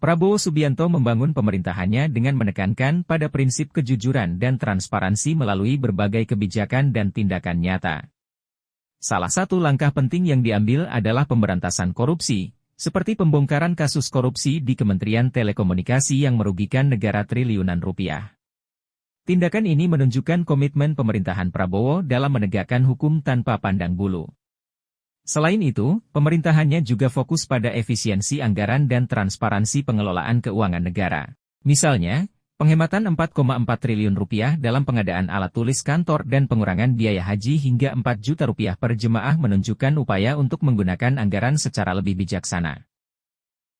Prabowo Subianto membangun pemerintahannya dengan menekankan pada prinsip kejujuran dan transparansi melalui berbagai kebijakan dan tindakan nyata. Salah satu langkah penting yang diambil adalah pemberantasan korupsi, seperti pembongkaran kasus korupsi di Kementerian Telekomunikasi yang merugikan negara triliunan rupiah. Tindakan ini menunjukkan komitmen pemerintahan Prabowo dalam menegakkan hukum tanpa pandang bulu. Selain itu, pemerintahannya juga fokus pada efisiensi anggaran dan transparansi pengelolaan keuangan negara. Misalnya, penghematan 4,4 triliun rupiah dalam pengadaan alat tulis kantor dan pengurangan biaya haji hingga 4 juta rupiah per jemaah menunjukkan upaya untuk menggunakan anggaran secara lebih bijaksana.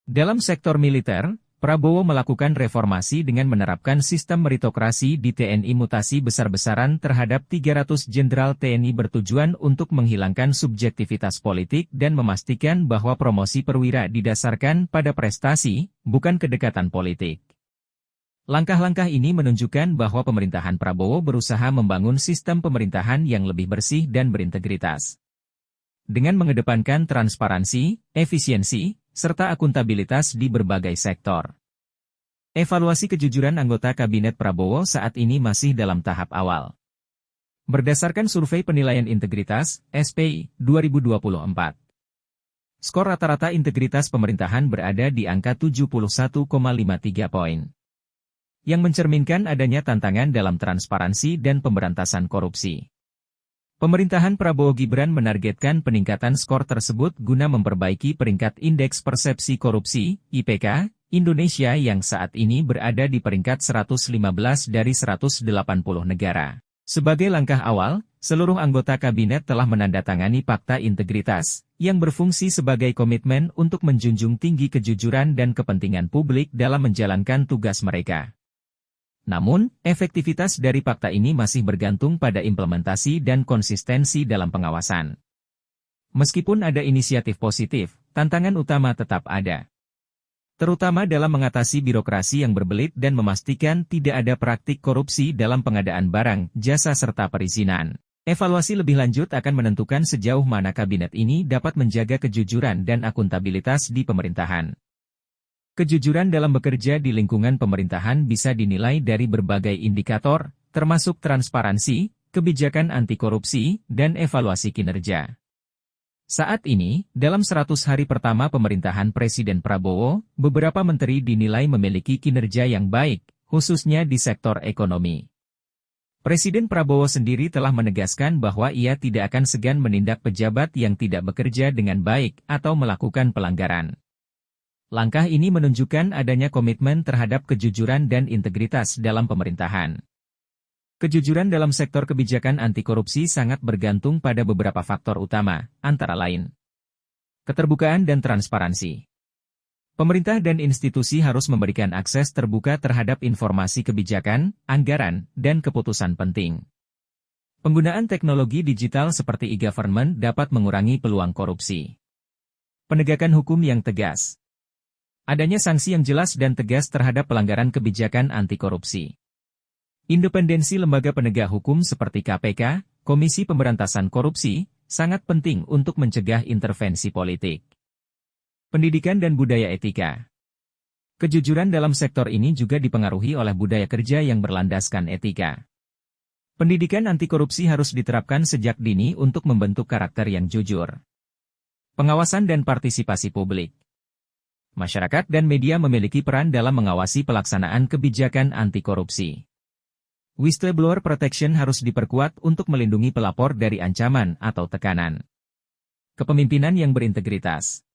Dalam sektor militer, Prabowo melakukan reformasi dengan menerapkan sistem meritokrasi di TNI. Mutasi besar-besaran terhadap 300 jenderal TNI bertujuan untuk menghilangkan subjektivitas politik dan memastikan bahwa promosi perwira didasarkan pada prestasi, bukan kedekatan politik. Langkah-langkah ini menunjukkan bahwa pemerintahan Prabowo berusaha membangun sistem pemerintahan yang lebih bersih dan berintegritas. Dengan mengedepankan transparansi, efisiensi, serta akuntabilitas di berbagai sektor. Evaluasi kejujuran anggota Kabinet Prabowo saat ini masih dalam tahap awal. Berdasarkan Survei Penilaian Integritas, SPI, 2024. Skor rata-rata integritas pemerintahan berada di angka 71,53 poin. Yang mencerminkan adanya tantangan dalam transparansi dan pemberantasan korupsi. Pemerintahan Prabowo Gibran menargetkan peningkatan skor tersebut guna memperbaiki peringkat Indeks Persepsi Korupsi, IPK, Indonesia yang saat ini berada di peringkat 115 dari 180 negara. Sebagai langkah awal, seluruh anggota kabinet telah menandatangani Fakta Integritas, yang berfungsi sebagai komitmen untuk menjunjung tinggi kejujuran dan kepentingan publik dalam menjalankan tugas mereka. Namun, efektivitas dari fakta ini masih bergantung pada implementasi dan konsistensi dalam pengawasan. Meskipun ada inisiatif positif, tantangan utama tetap ada. Terutama dalam mengatasi birokrasi yang berbelit dan memastikan tidak ada praktik korupsi dalam pengadaan barang, jasa serta perizinan. Evaluasi lebih lanjut akan menentukan sejauh mana kabinet ini dapat menjaga kejujuran dan akuntabilitas di pemerintahan. Kejujuran dalam bekerja di lingkungan pemerintahan bisa dinilai dari berbagai indikator, termasuk transparansi, kebijakan anti korupsi, dan evaluasi kinerja. Saat ini, dalam 100 hari pertama pemerintahan Presiden Prabowo, beberapa menteri dinilai memiliki kinerja yang baik, khususnya di sektor ekonomi. Presiden Prabowo sendiri telah menegaskan bahwa ia tidak akan segan menindak pejabat yang tidak bekerja dengan baik atau melakukan pelanggaran. Langkah ini menunjukkan adanya komitmen terhadap kejujuran dan integritas dalam pemerintahan. Kejujuran dalam sektor kebijakan anti korupsi sangat bergantung pada beberapa faktor utama, antara lain keterbukaan dan transparansi. Pemerintah dan institusi harus memberikan akses terbuka terhadap informasi kebijakan, anggaran, dan keputusan penting. Penggunaan teknologi digital seperti e-government dapat mengurangi peluang korupsi. Penegakan hukum yang tegas. Adanya sanksi yang jelas dan tegas terhadap pelanggaran kebijakan anti korupsi. Independensi lembaga penegak hukum seperti KPK, Komisi Pemberantasan Korupsi, sangat penting untuk mencegah intervensi politik. Pendidikan dan budaya etika. Kejujuran dalam sektor ini juga dipengaruhi oleh budaya kerja yang berlandaskan etika. Pendidikan anti korupsi harus diterapkan sejak dini untuk membentuk karakter yang jujur. Pengawasan dan partisipasi publik. Masyarakat dan media memiliki peran dalam mengawasi pelaksanaan kebijakan anti korupsi. Whistleblower protection harus diperkuat untuk melindungi pelapor dari ancaman atau tekanan. Kepemimpinan yang berintegritas.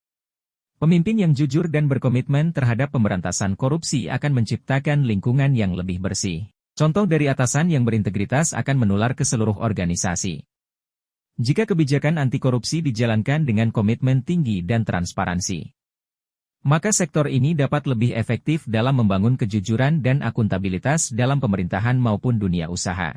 Pemimpin yang jujur dan berkomitmen terhadap pemberantasan korupsi akan menciptakan lingkungan yang lebih bersih. Contoh dari atasan yang berintegritas akan menular ke seluruh organisasi. Jika kebijakan anti korupsi dijalankan dengan komitmen tinggi dan transparansi, maka sektor ini dapat lebih efektif dalam membangun kejujuran dan akuntabilitas dalam pemerintahan maupun dunia usaha.